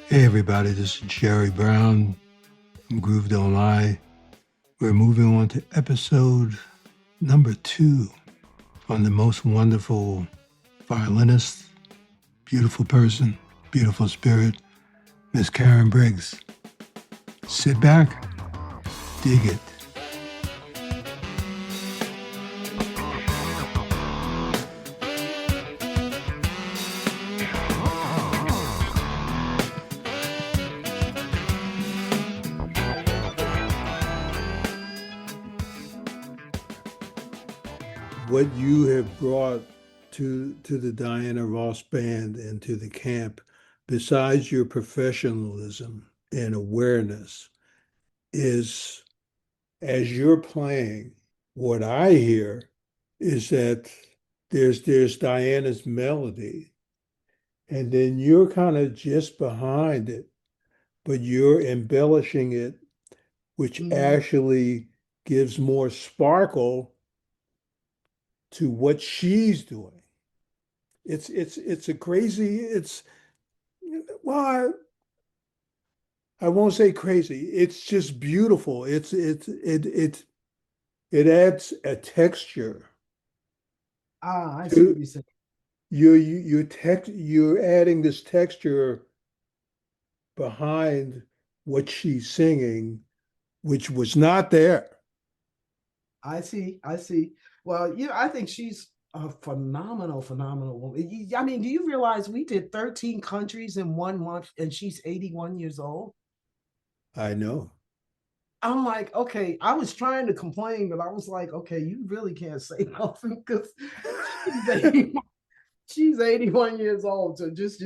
Hey everybody, this is Gerry Brown from Groove Don't Lie. We're moving on to episode number 2 on the most wonderful violinist, beautiful person, beautiful spirit, Miss Karen Briggs. Sit back, dig it. What you have brought to the Diana Ross Band and to the camp, besides your professionalism and awareness, is as you're playing, what I hear is that there's Diana's melody, and then you're kind of just behind it, but you're embellishing it, which Mhm. actually gives more sparkle to what she's doing. It's a crazy, it's well, I won't say crazy. It's just beautiful. It adds a texture I see what to you're saying. you're adding this texture behind what she's singing, which was not there. I see. Well, I think she's a phenomenal woman. I mean, do you realize we did 13 countries in 1 month and she's 81 years old? I know. I'm like, okay, I was trying to complain, but I was like, okay, you really can't say nothing because she's 81, she's 81 years old. So just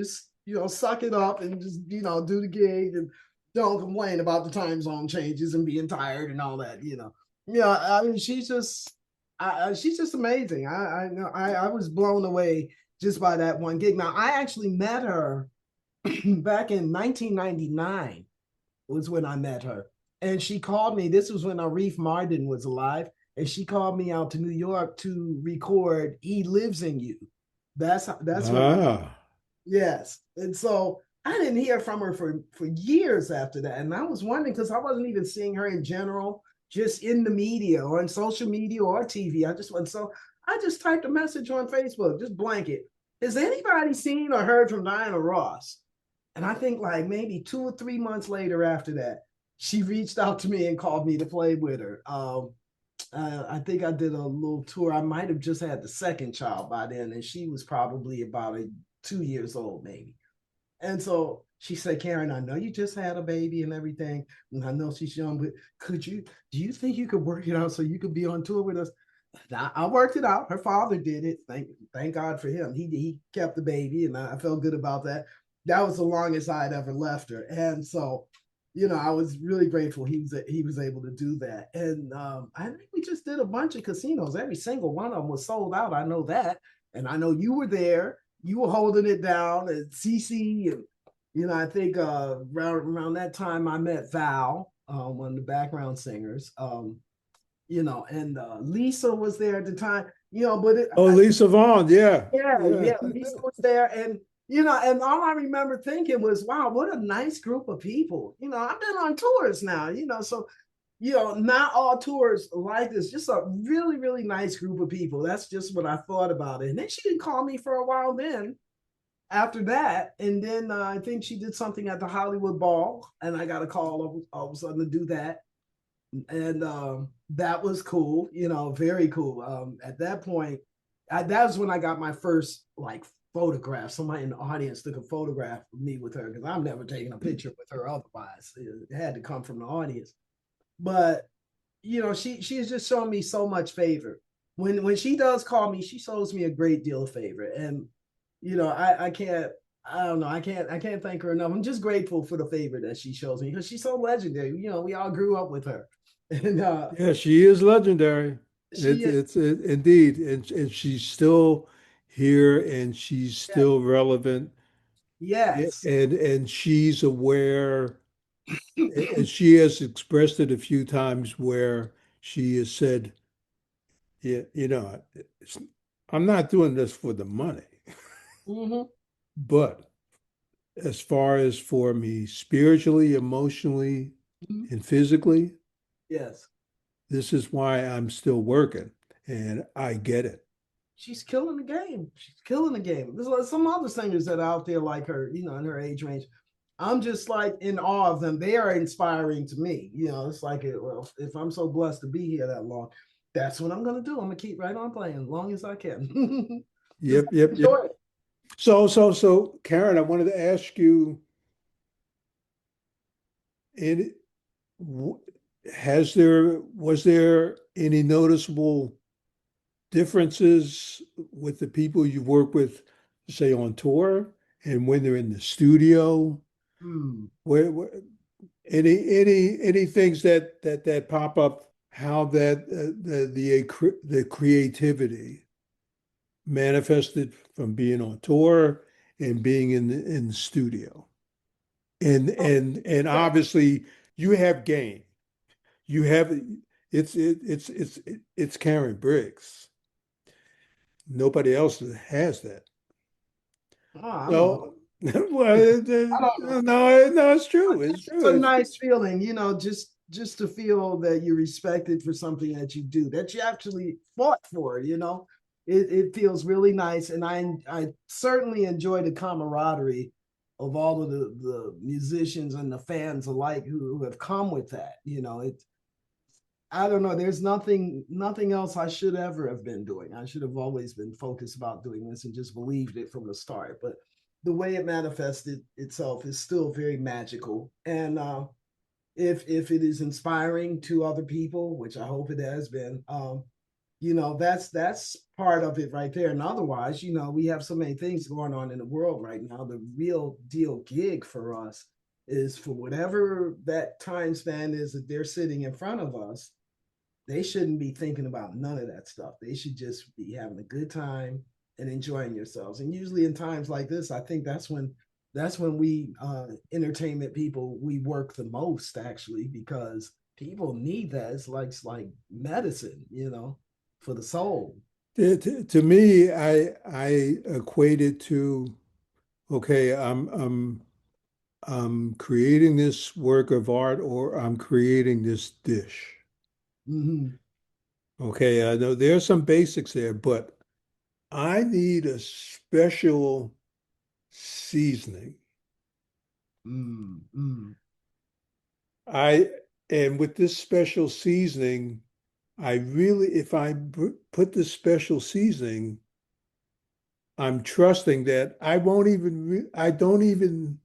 suck it up and just, do the gig and don't complain about the time zone changes and being tired and all that. Yeah, I mean, she's just amazing. I know I was blown away just by that one gig. Now, I actually met her back in 1999 was when I met her. And she called me. This was when Arif Mardin was alive. And she called me out to New York to record He Lives in You. That's when I Ah, Yes. And so I didn't hear from her for years after that. And I was wondering because I wasn't even seeing her in general, just in the media or in social media or TV. I just went so I just typed a message on Facebook, just blanket. Has anybody seen or heard from Diana Ross? And I think like maybe 2 or 3 months later after that, she reached out to me and called me to play with her. I think I did a little tour. I might have just had the second child by then, and she was probably about 2 years old, maybe. And so she said, Karen, I know you just had a baby and everything, and I know she's young, but do you think you could work it out so you could be on tour with us? Now, I worked it out. Her father did it. Thank God for him. He kept the baby, and I felt good about that. That was the longest I had ever left her, and so I was really grateful he was able to do that. And I think we just did a bunch of casinos. Every single one of them was sold out. I know that, and I know you were there. You were holding it down at CC, and I think around that time I met Val, one of the background singers. And Lisa was there at the time. But oh, Lisa Vaughn, yeah, yeah. yeah, Lisa was there, and and all I remember thinking was, wow, what a nice group of people. I've been on tours now, so not all tours like this, just a really, really nice group of people. That's just what I thought about it. And then she didn't call me for a while then after that. And then I think she did something at the Hollywood Ball, and I got a call all of a sudden to do that. And that was cool, very cool. At that point, that was when I got my first like photograph. Somebody in the audience took a photograph of me with her because I'm never taking a picture with her otherwise. It had to come from the audience. But she has just shown me so much favor. When she does call me, she shows me a great deal of favor, and I can't. I don't know. I can't thank her enough. I'm just grateful for the favor that she shows me because she's so legendary. We all grew up with her, and Yeah, she is legendary. she Indeed, and she's still here, and she's yeah, still relevant, yes. and she's aware, and she has expressed it a few times where she has said, "Yeah, I'm not doing this for the money, Hmm. but." as far as for me spiritually, emotionally, Mhm. and physically, Yes. this is why I'm still working and I get it. She's killing the game. She's killing the game. There's like some other singers that are out there like her, in her age range. I'm just like in awe of them. They are inspiring to me. It's like, well, if I'm so blessed to be here that long, that's what I'm going to do. I'm going to keep right on playing as long as I can. Just Yep, yep, yep. enjoy it. So, Karen, I wanted to ask you, in was there any noticeable differences with the people you work with, say on tour, and when they're in the studio? Hmm. Where any things that pop up? How that the creativity manifested from being on tour and being in the studio, and obviously you have game. You have it's Karen Briggs. Nobody else has that. Oh, I don't know. So, well, I don't know. no, it's true. It's It's true. a It's true. nice feeling, just to feel that you're respected for something that you do, that you actually fought for. It feels really nice, and I certainly enjoy the camaraderie of all of the musicians and the fans alike who have come with that. I don't know. There's nothing else I should ever have been doing. I should have always been focused about doing this and just believed it from the start. But the way it manifested itself is still very magical. And if it is inspiring to other people, which I hope it has been, that's part of it right there. And otherwise, we have so many things going on in the world right now. The real deal gig for us is for whatever that time span is that they're sitting in front of us, they shouldn't be thinking about none of that stuff. They should just be having a good time and enjoying yourselves. And usually in times like this, I think that's when we entertainment people, we work the most actually, because people need that. It's like medicine, for the soul. To me, I equate it to, okay, I'm creating this work of art or I'm creating this dish. Mm-hmm. Okay, I know there's some basics there, but I need a special seasoning. Mm-hmm. I and with this special seasoning, I really, if I put this special seasoning, I'm trusting that I don't even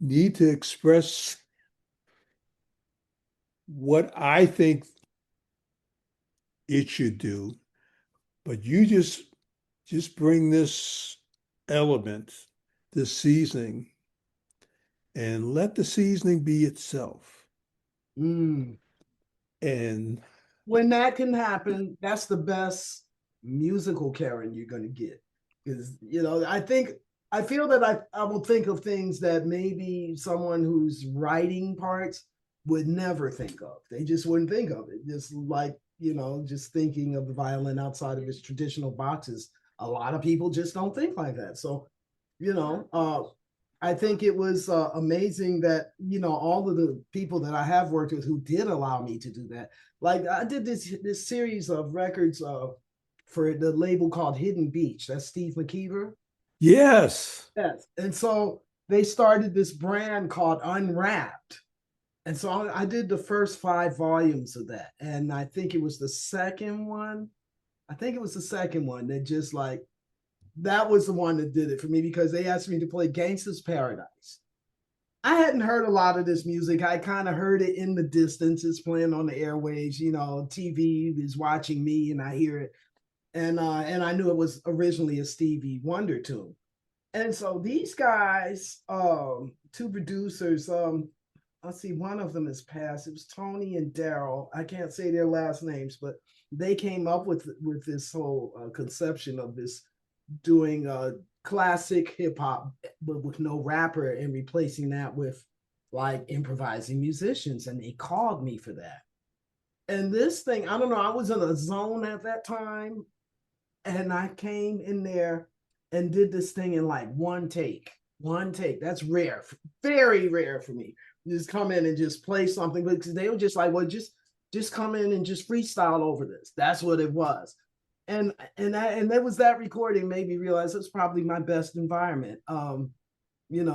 need to express what I think it should do, but you just bring this element, this seasoning, and let the seasoning be itself. Mm. And When that can happen, that's the best musical Karen you're going to get. Because, I feel that I will think of things that maybe someone who's writing parts would never think of. They just wouldn't think of it. Just like, just thinking of the violin outside of its traditional boxes. A lot of people just don't think like that. So, I think it was amazing that, all of the people that I have worked with who did allow me to do that. Like I did this series of records for the label called Hidden Beach. That's Steve McKeever. yes, Yes. And so they started this brand called Unwrapped. And so I did the first 5 volumes of that. And I think it was the second one. I think it was the second one that just like, that was the one that did it for me, because they asked me to play Gangsta's Paradise. I hadn't heard a lot of this music. I kind of heard it in the distance. It's playing on the airwaves. TV is watching me, and I hear it, and I knew it was originally a Stevie Wonder tune. And so these guys, two producers, let's see, one of them is passed. It was Tony and Daryl. I can't say their last names, but they came up with this whole conception of this, doing classic hip hop, but with no rapper, and replacing that with like improvising musicians. And they called me for that. And this thing, I don't know, I was in a zone at that time, and I came in there and did this thing in like one take. One take. That's rare, very rare for me. Just come in and just play something, because they were just like, well, just come in and just freestyle over this. That's what it was. And there was that recording made me realize it's probably my best environment.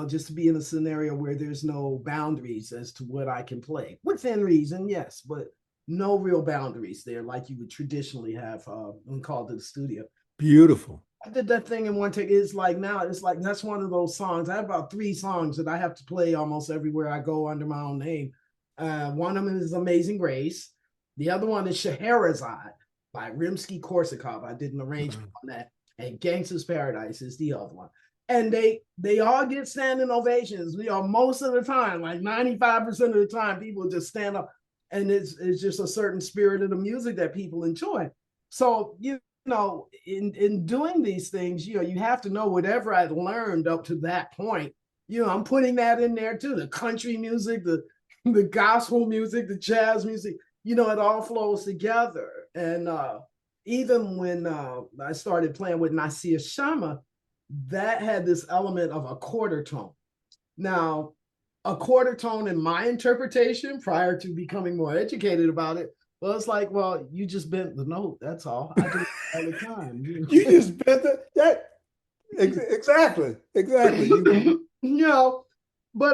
Just to be in a scenario where there's no boundaries as to what I can play. Within reason, yes, but no real boundaries there like you would traditionally have when called to the studio. Beautiful. I did that thing in one take. It's like now, it's like that's one of those songs. I have about 3 songs that I have to play almost everywhere I go under my own name. One of them is Amazing Grace. The other one is Scheherazade by Rimsky-Korsakov. I did an arrangement on that. And Gangsta's Paradise is the other one. And they all get standing ovations. Most of the time, like 95% of the time, people just stand up. And it's just a certain spirit of the music that people enjoy. So, in doing these things, you have to know whatever I'd learned up to that point. I'm putting that in there too. The country music, the gospel music, the jazz music, it all flows together. And even when I started playing with Nasir Sharma, that had this element of a quarter tone. Now, a quarter tone in my interpretation prior to becoming more educated about it, well, it's like, well, you just bent the note. That's all. I do it all the time. You just bent that. Exactly. But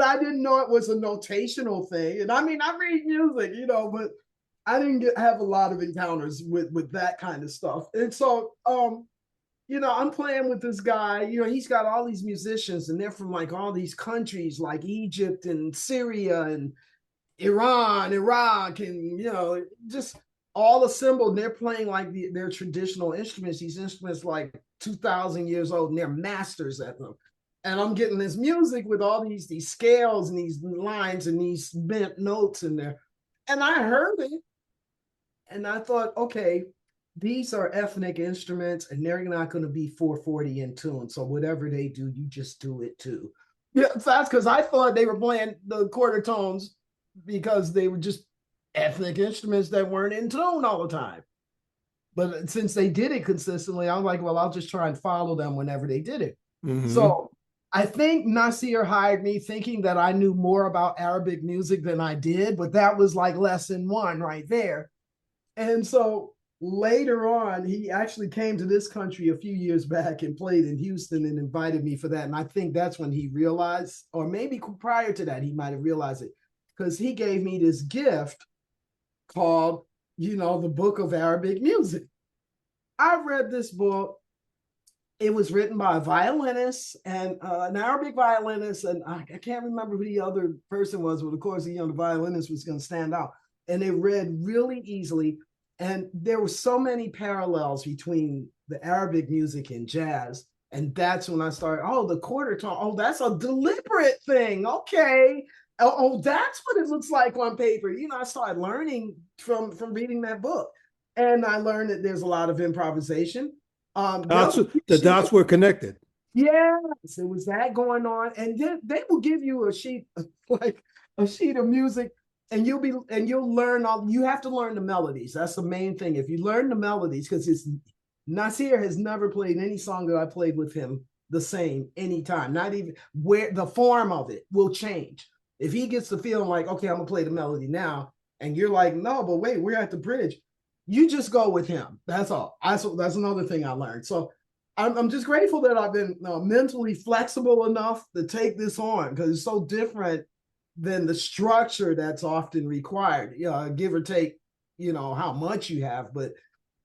I didn't know it was a notational thing. And I mean, I read music, but I didn't have a lot of encounters with that kind of stuff. And so, I'm playing with this guy, he's got all these musicians and they're from like all these countries like Egypt and Syria and Iran, Iraq, and, just all assembled. And they're playing like their traditional instruments, these instruments like 2,000 years old, and they're masters at them. And I'm getting this music with all these scales and these lines and these bent notes in there. And I heard it. And I thought, okay, these are ethnic instruments and they're not going to be 440 in tune. So whatever they do, you just do it too. Yeah, that's because I thought they were playing the quarter tones because they were just ethnic instruments that weren't in tune all the time. But since they did it consistently, I'm like, well, I'll just try and follow them whenever they did it. Mm-hmm. So I think Nasir hired me thinking that I knew more about Arabic music than I did, but that was like lesson 1 right there. And so later on, he actually came to this country a few years back and played in Houston and invited me for that. And I think that's when he realized, or maybe prior to that, he might have realized it, because he gave me this gift called, the Book of Arabic Music. I read this book. It was written by a violinist and an Arabic violinist. And I can't remember who the other person was, but of course, the violinist was going to stand out. And it read really easily. And there were so many parallels between the Arabic music and jazz. And that's when I started, the quarter tone. Oh, that's a deliberate thing. Okay. Oh, that's what it looks like on paper. I started learning from reading that book. And I learned that there's a lot of improvisation. The dots were connected. Yes, it was that going on. And then they will give you a sheet, like a sheet of music, and you'll learn you have to learn the melodies. That's the main thing. If you learn the melodies, because Nasir has never played any song that I played with him the same anytime. Not even where the form of it will change. If he gets the feeling like, okay, I'm gonna play the melody now, and you're like, no, but wait, we're at the bridge. You just go with him. That's all. That's another thing I learned. So I'm just grateful that I've been mentally flexible enough to take this on, because it's so different than the structure that's often required. Give or take, how much you have, but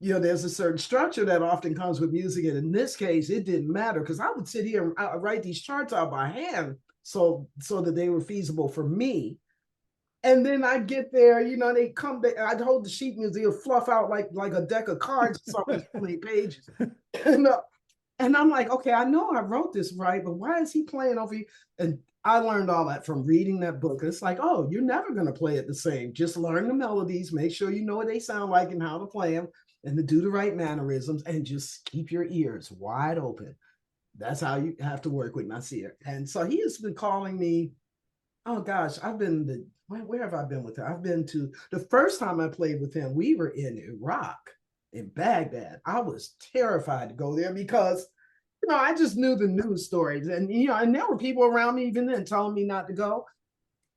there's a certain structure that often comes with music. And in this case, it didn't matter, because I would sit here and write these charts out by hand so that they were feasible for me. And then I get there, they come there, I'd hold the sheet music, it'll fluff out like a deck of cards or something, 20 pages. And I'm like, okay, I know I wrote this right, but why is he playing over here? And I learned all that from reading that book. It's like, oh, you're never going to play it the same. Just learn the melodies, make sure you know what they sound like and how to play them, and to do the right mannerisms, and just keep your ears wide open. That's how you have to work with Nasir. And so he has been calling me. Oh gosh, where have I been with him? I've been to the first time I played with him, we were in Iraq, in Baghdad. I was terrified to go there because I just knew the news stories, and and there were people around me even then telling me not to go.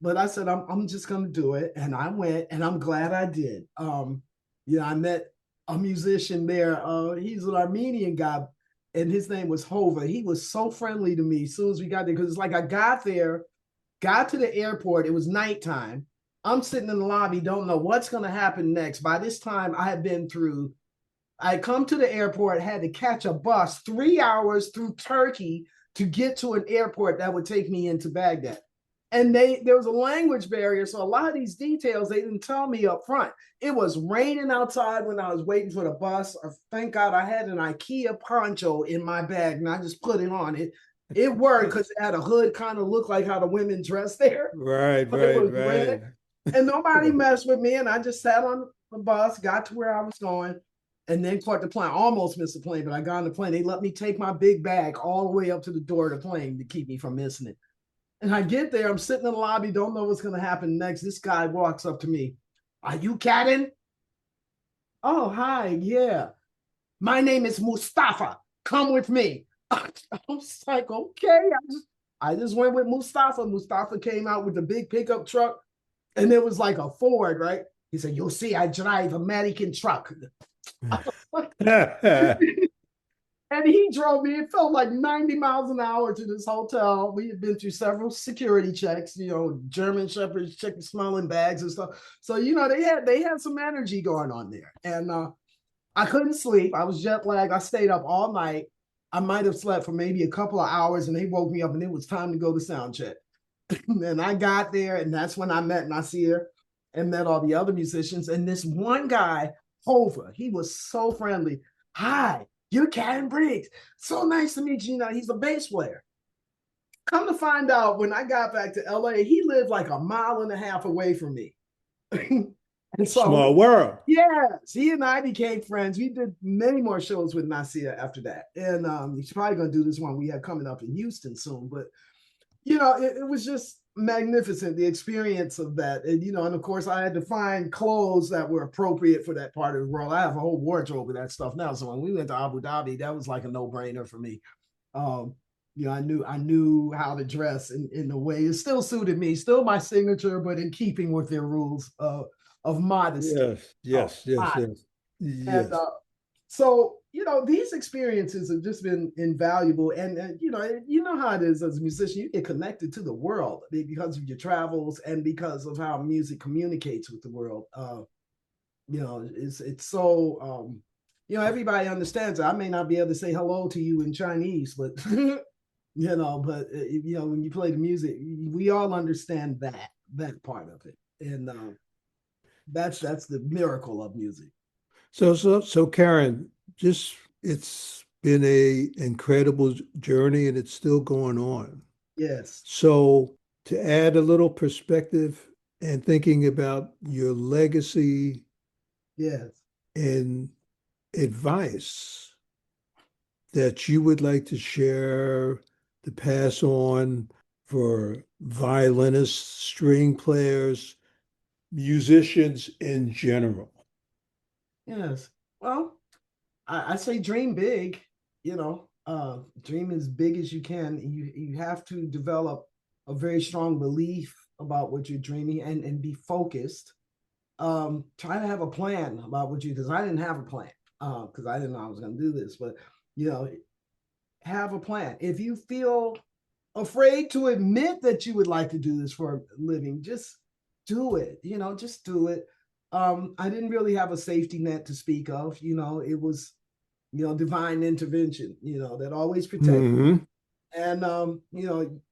But I said, I'm just gonna do it. And I went, and I'm glad I did. I met a musician there. He's an Armenian guy, and his name was Hova. He was so friendly to me as soon as we got there, because it's like I got there, got to the airport, it was nighttime. I'm sitting in the lobby, don't know what's gonna happen next. By this time, I come to the airport, had to catch a bus 3 hours through Turkey to get to an airport that would take me into Baghdad. And there was a language barrier, so a lot of these details they didn't tell me up front. It was raining outside when I was waiting for the bus. Thank God I had an IKEA poncho in my bag, and I just put it on. It worked because it had a hood, kind of looked like how the women dress there, Right, but it right, was right. red, and nobody messed with me. And I just sat on the bus, got to where I was going, and then caught the plane. Almost missed the plane, but I got on the plane. They let me take my big bag all the way up to the door of the plane to keep me from missing it. And I get there, I'm sitting in the lobby, don't know what's going to happen next. This guy walks up to me. Are you Cadden? Oh, hi. Yeah. My name is Mustafa. Come with me. I was like, okay. I just went with Mustafa. Mustafa came out with the big pickup truck, and it was like a Ford, right? He said, you'll see, I drive American truck. And he drove me, it felt like 90 miles an hour to this hotel. We had been through several security checks, German shepherds checking smelling bags and stuff. So, they had some energy going on there. And I couldn't sleep. I was jet lagged. I stayed up all night. I might have slept for maybe a couple of hours, and they woke me up, and it was time to go to sound check. And I got there, and that's when I met Nasir and met all the other musicians. And this one guy, Hova, he was so friendly. Hi, you're Cat Briggs. So nice to meet you. He's a bass player. Come to find out, when I got back to LA, he lived like a mile and a half away from me. And so, Small world. yes, he and I became friends. We did many more shows with Nasir after that. And he's probably going to do this one we have coming up in Houston soon. But, it was just magnificent, the experience of that. And of course, I had to find clothes that were appropriate for that part of the world. I have a whole wardrobe of that stuff now. So when we went to Abu Dhabi, that was like a no-brainer for me. Um, I knew how to dress in a way it still suited me, still my signature, but in keeping with their rules of modesty. Yes, yes, yes, yes, And yes. so, these experiences have just been invaluable. And how it is as a musician, you get connected to the world because of your travels and because of how music communicates with the world. It's so, everybody understands it. I may not be able to say hello to you in Chinese, but, when you play the music, we all understand that part of it. And that's the miracle of music. So Karen, just it's been a incredible journey and it's still going on. Yes. So to add a little perspective and thinking about your legacy Yes. and advice that you would like to share to pass on for violinists, string players, musicians in general. Yes. Well, I say dream big, dream as big as you can. You have to develop a very strong belief about what you're dreaming and be focused. Try to have a plan about because I didn't have a plan, because I didn't know I was going to do this, but, you know, have a plan. If you feel afraid to admit that you would like to do this for a living, just do it, just do it. I didn't really have a safety net to speak of, it was, divine intervention, that always protects. Mm-hmm. And,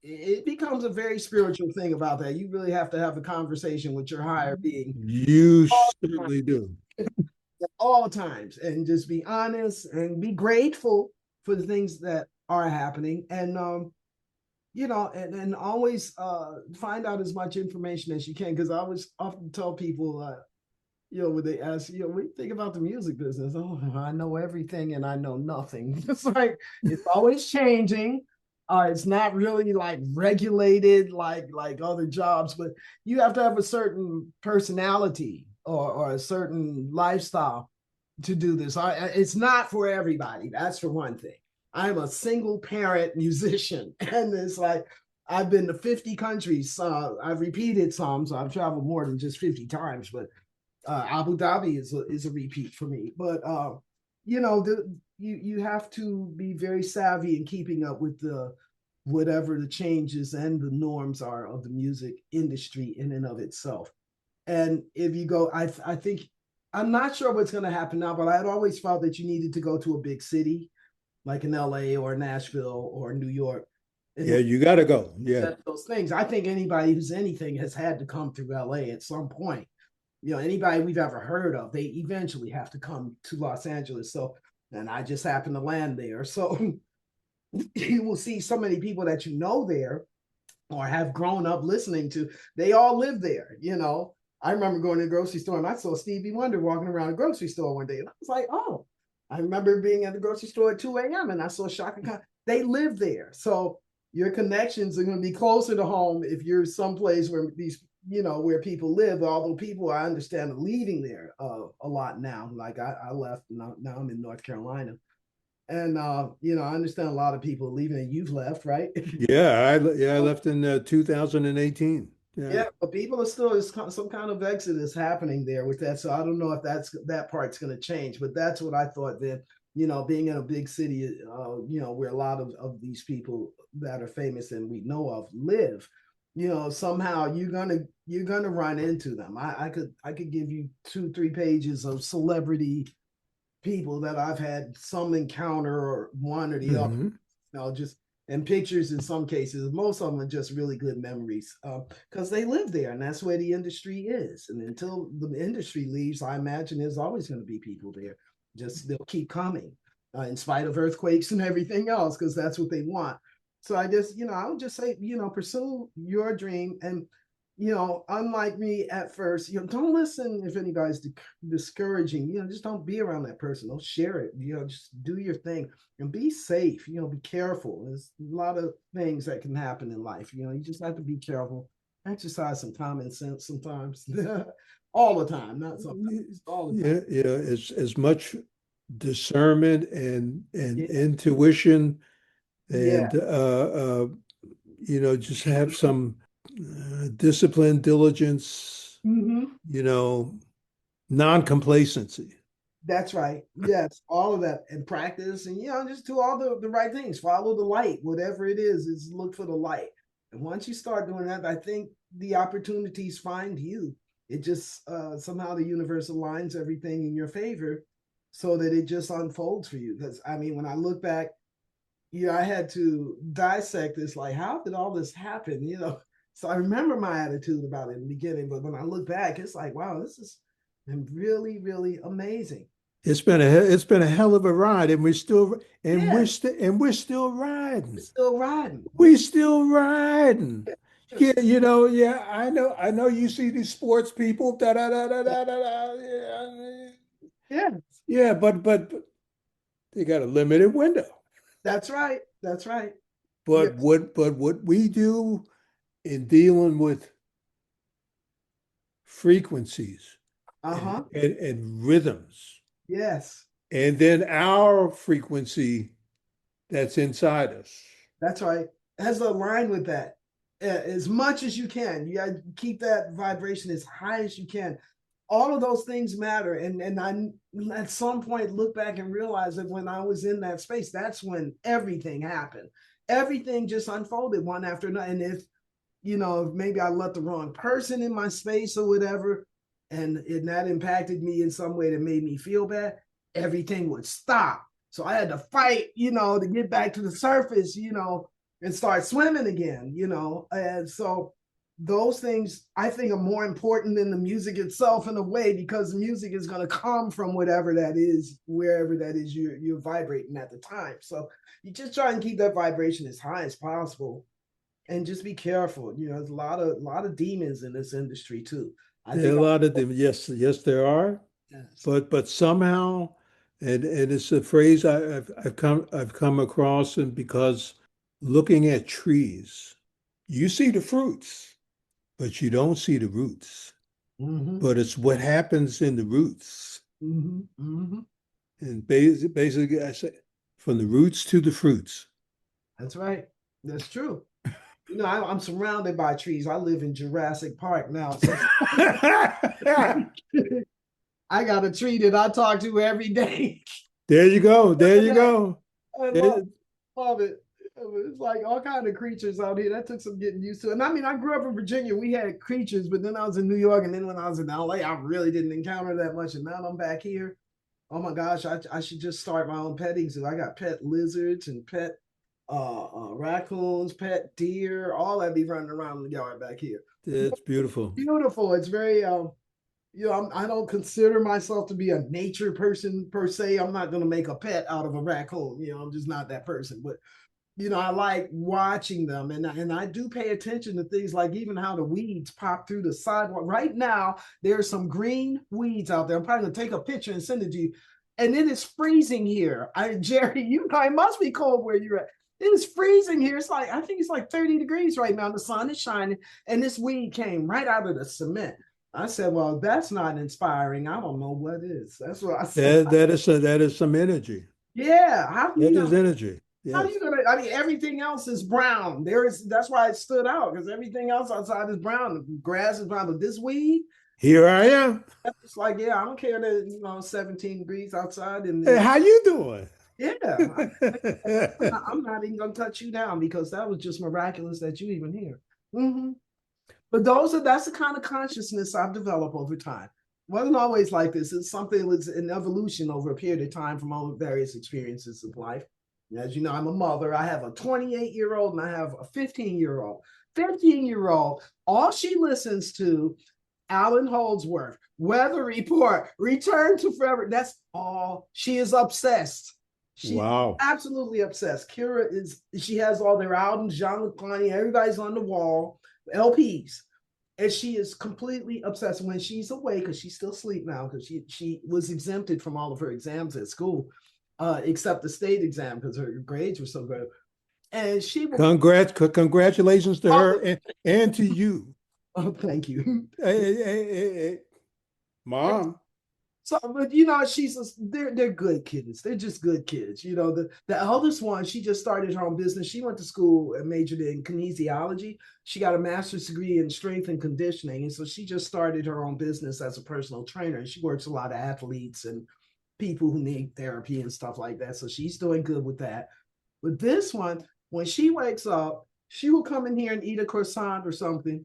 it becomes a very spiritual thing about that. You really have to have a conversation with your higher being You certainly do. at all times and just be honest and be grateful for the things that are happening. And, and always find out as much information as you can. Because I always often tell people, when they ask, what do you think about the music business? Oh, I know everything and I know nothing. It's like, it's always changing. It's not really like regulated like other jobs, but you have to have a certain personality or a certain lifestyle to do this. It's not for everybody. That's for one thing. I'm a single parent musician, and it's like I've been to 50 countries. I've repeated some, so I've traveled more than just 50 times. But Abu Dhabi is a repeat for me. But you have to be very savvy in keeping up with the whatever the changes and the norms are of the music industry in and of itself. And if you go, I think I'm not sure what's going to happen now, but I had always felt that you needed to go to a big city like in LA or Nashville or New York. Yeah, you got to go. Yeah. Those things. I think anybody who's anything has had to come through LA at some point. Anybody we've ever heard of, they eventually have to come to Los Angeles. So, and I just happened to land there. So you will see so many people that you know there or have grown up listening to. They all live there. I remember going to the grocery store and I saw Stevie Wonder walking around the grocery store one day. And I was like, oh, I remember being at the grocery store at 2 a.m. and I saw Shaka Khan. They live there. So your connections are going to be closer to home if you're someplace where where people live. Although people, I understand, are leaving there a lot now. Like I left, now I'm in North Carolina. And I understand a lot of people leaving, and you've left, right? I left in 2018. Yeah, but people are still, there's some kind of exodus happening there with that. So I don't know if that part's going to change, but that's what I thought that, being in a big city, where a lot of these people that are famous and we know of live, somehow you're gonna run into them. I could give you 2-3 pages of celebrity people that I've had some encounter or one or the other, just and pictures in some cases. Most of them are just really good memories because they live there and that's where the industry is. And until the industry leaves, I imagine there's always going to be people there. Just they'll keep coming in spite of earthquakes and everything else because that's what they want. So I just, I would just say, pursue your dream and unlike me at first, don't listen if anybody's discouraging, just don't be around that person. Don't share it, just do your thing and be safe, be careful. There's a lot of things that can happen in life. You just have to be careful, exercise some common sense sometimes, all the time, not sometimes, all the time. As much discernment and Yeah. intuition and, Yeah. just have some discipline, diligence, Mm-hmm. non-complacency. That's right. Yes, all of that and practice and just do all the right things. Follow the light, whatever it is look for the light. And once you start doing that, I think the opportunities find you. It just somehow the universe aligns everything in your favor so that it just unfolds for you. Because I mean, when I look back, I had to dissect this, like, how did all this happen? So I remember my attitude about it in the beginning, but when I look back, it's like, wow, this is really, really amazing. It's been a hell of a ride, and Yeah, we're still riding. still riding. We still riding. Yeah, Just, yeah, I know you see these sports people, da da da da da da da. Yeah, yeah, yeah, but they got a limited window. that's right. That's right. Yeah. But what we do in dealing with frequencies and, Uh-huh. and rhythms, Yes. and then our frequency that's inside us. That's right. It has to align with that as much as you can. You got to keep that vibration as high as you can. All of those things matter. And I at some point look back and realize that when I was in that space, that's when everything happened. Everything just unfolded one after another. And if maybe I let the wrong person in my space or whatever, and that impacted me in some way that made me feel bad, everything would stop. So I had to fight, to get back to the surface, and start swimming again, And so those things I think are more important than the music itself in a way, because the music is going to come from whatever that is, wherever that is you're vibrating at the time. So you just try and keep that vibration as high as possible and just be careful. There's a lot of demons in this industry too. I There are think a lot of them. Yes, there are. yes. But somehow, and it's a phrase I've come across, and because looking at trees, you see the fruits, but you don't see the roots. Mm-hmm. But it's what happens in the roots. Mm-hmm. Mm-hmm. And basically, I say, from the roots to the fruits. That's right. That's true. You know, I'm surrounded by trees. I live in Jurassic Park now. So I got a tree that I talk to every day. There you go. There you go. I There- love it. It's like all kind of creatures out here. That took some getting used to. And I mean, I grew up in Virginia. We had creatures, but then I was in New York, and then when I was in LA, I really didn't encounter that much. And now I'm back here. Oh my gosh, I should just start my own petting zoo. I got pet lizards and pet raccoons, pet deer, all that be running around in the yard back here. It's beautiful. Beautiful. It's very you know, I don't consider myself to be a nature person per se. I'm not going to make a pet out of a raccoon. You know, I'm just not that person. But you know, I like watching them, and I do pay attention to things like even how the weeds pop through the sidewalk. Right now, there's some green weeds out there. I'm probably gonna take a picture and send it to you. And it is freezing here. Jerry, you know, it must be cold where you're at. It is freezing here. It's like I think it's like 30 degrees right now. The sun is shining, and this weed came right out of the cement. I said, "Well, that's not inspiring. I don't know what is." That's what I said. That is some energy. Yeah, how That you is know? energy. How Yes. you gonna? I mean, everything else is brown. That's why it stood out because everything else outside is brown. The grass is brown, but this weed, Here I am. it's like, yeah, I don't care that 17 degrees outside, and Hey, how you doing? yeah, I'm not even gonna touch you down because that was just miraculous that you even here. Mm-hmm. But that's the kind of consciousness I've developed over time. Wasn't always like this. It's something that was an evolution over a period of time from all the various experiences of life. As you know, I'm a mother. I have a 28-year-old and I have a 15-year-old. 15-year-old, all she listens to, Alan Holdsworth, Weather Report, Return to Forever. That's all. She is obsessed. She's Wow. absolutely obsessed. She has all their albums, Jean Leclani, everybody's on the wall, LPs. And she is completely obsessed when she's away, because she's still asleep now, because she was exempted from all of her exams at school, except the state exam because her grades were so good. And she will. Congratulations to her and to you. Oh, thank you. Hey, Mom. So, but they're good kids. They're just good kids. You know, the eldest one, she just started her own business. She went to school and majored in kinesiology. She got a master's degree in strength and conditioning, and so she just started her own business as a personal trainer. And she works a lot of athletes and people who need therapy and stuff like that. So she's doing good with that. But this one, when she wakes up, she will come in here and eat a croissant or something.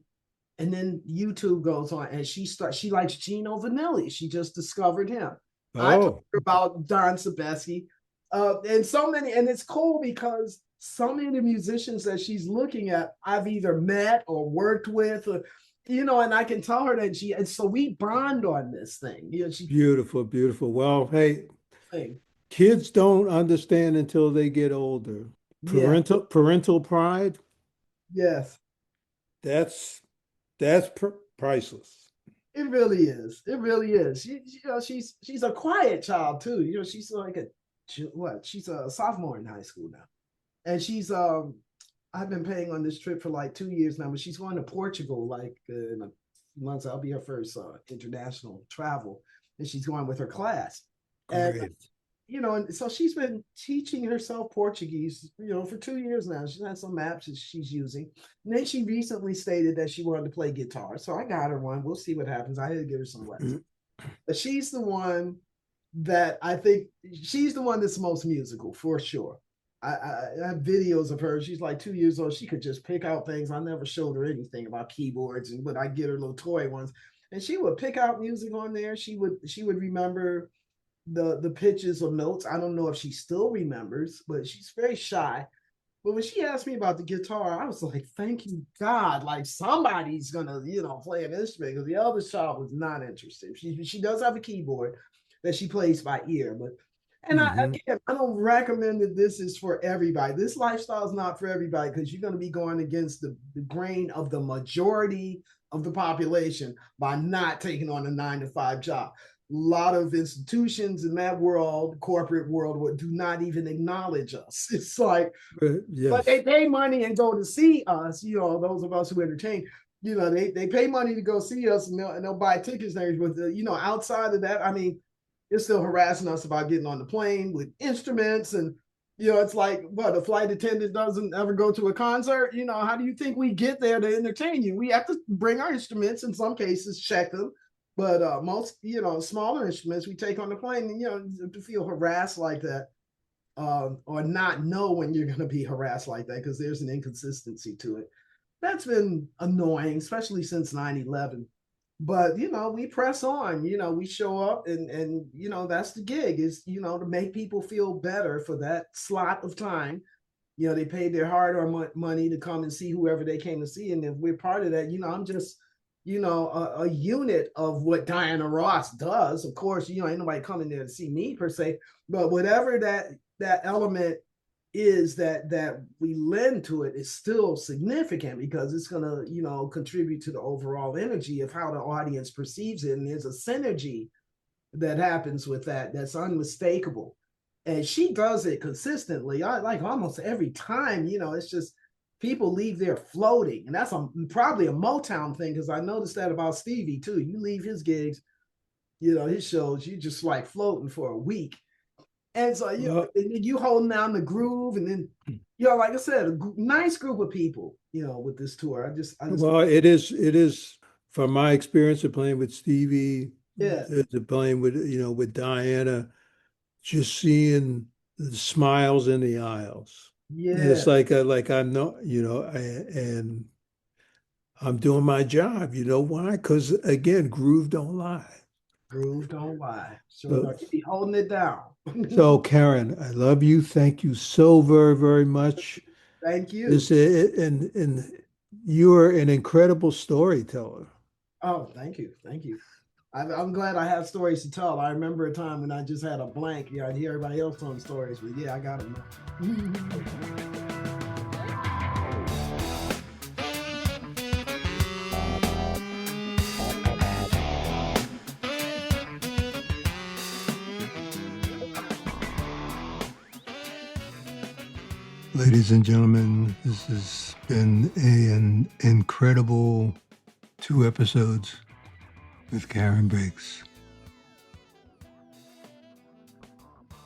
And then YouTube goes on and she likes Gino Vanelli. She just discovered him. I told her about Don Sebesky. And so many, and it's cool because so many of the musicians that she's looking at, I've either met or worked with, or, and I can tell her that and so we bond on this thing. Beautiful, beautiful. Well, hey, thing. kids don't understand until they get older. Parental pride. Yes. That's priceless. It really is. It really is. She's a quiet child too. She's like she's a sophomore in high school now. And I've been paying on this trip for like 2 years now, but she's going to Portugal like in a month. I'll be her first international travel. And she's going with her class. Great. And and so she's been teaching herself Portuguese, for 2 years now. She's had some maps that she's using. And then she recently stated that she wanted to play guitar. So I got her one. We'll see what happens. I had to give her some lessons. But she's the one that I think she's the one that's most musical for sure. I have videos of her. She's like 2 years old. She could just pick out things. I never showed her anything about keyboards, but I get her little toy ones. And she would pick out music on there. She would remember the pitches of notes. I don't know if she still remembers, but she's very shy. But when she asked me about the guitar, I was like, thank you, God, like somebody's gonna, play an instrument, because the eldest child was not interested. She does have a keyboard that she plays by ear, but I don't recommend that this is for everybody. This lifestyle is not for everybody, because you're going to be going against the grain of the majority of the population by not taking on a 9-to-5 job. A lot of institutions in that world, corporate world, do not even acknowledge us. It's like, yes. But they pay money and go to see us, those of us who entertain, they pay money to go see us, and they'll buy tickets and everything. But, outside of that, I mean, they're still harassing us about getting on the plane with instruments. And, It's like, what, a flight attendant doesn't ever go to a concert? How do you think we get there to entertain you? We have to bring our instruments, in some cases, check them. But most, smaller instruments we take on the plane, and, to feel harassed like that, or not know when you're going to be harassed like that, because there's an inconsistency to it. That's been annoying, especially since 9/11. But we press on. We show up, and that's the gig, is to make people feel better for that slot of time. They paid their hard-earned money to come and see whoever they came to see, and if we're part of that, I'm just a unit of what Diana Ross does. Of course, ain't nobody coming there to see me per se, but whatever that element is that we lend to it is still significant, because it's going to contribute to the overall energy of how the audience perceives it, and there's a synergy that happens with that's unmistakable, and she does it consistently. I like almost every time. It's just people leave there floating, and that's probably a Motown thing, because I noticed that about Stevie too. You leave his gigs, his shows, you just like floating for a week. And so you holding down the groove, and then like I said, a nice group of people, with this tour. I just well, it is from my experience of playing with Stevie, to playing with with Diana, just seeing the smiles in the aisles. Yeah, it's like I'm not, and I'm doing my job. Why? Because again, groove don't lie. Groove don't lie. So you be holding it down. So Karen, I love you. Thank you so very, very much. Thank you. And you're an incredible storyteller. Oh, thank you. Thank you. I'm glad I have stories to tell. I remember a time when I just had a blank. I'd hear everybody else telling stories, but I got them. Ladies and gentlemen, this has been an incredible 2 episodes with Karen Briggs.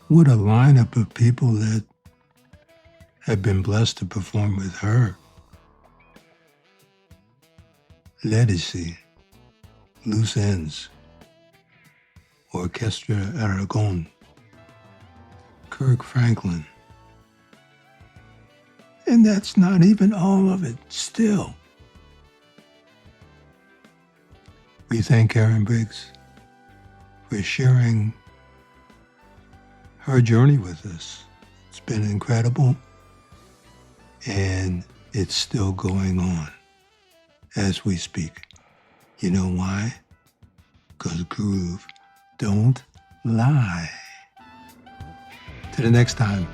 What a lineup of people that have been blessed to perform with her. Legacy, Loose Ends, Orchestra Aragon, Kirk Franklin. And that's not even all of it still. We thank Karen Briggs for sharing her journey with us. It's been incredible, and it's still going on as we speak. You know why? Because groove don't lie. Till the next time.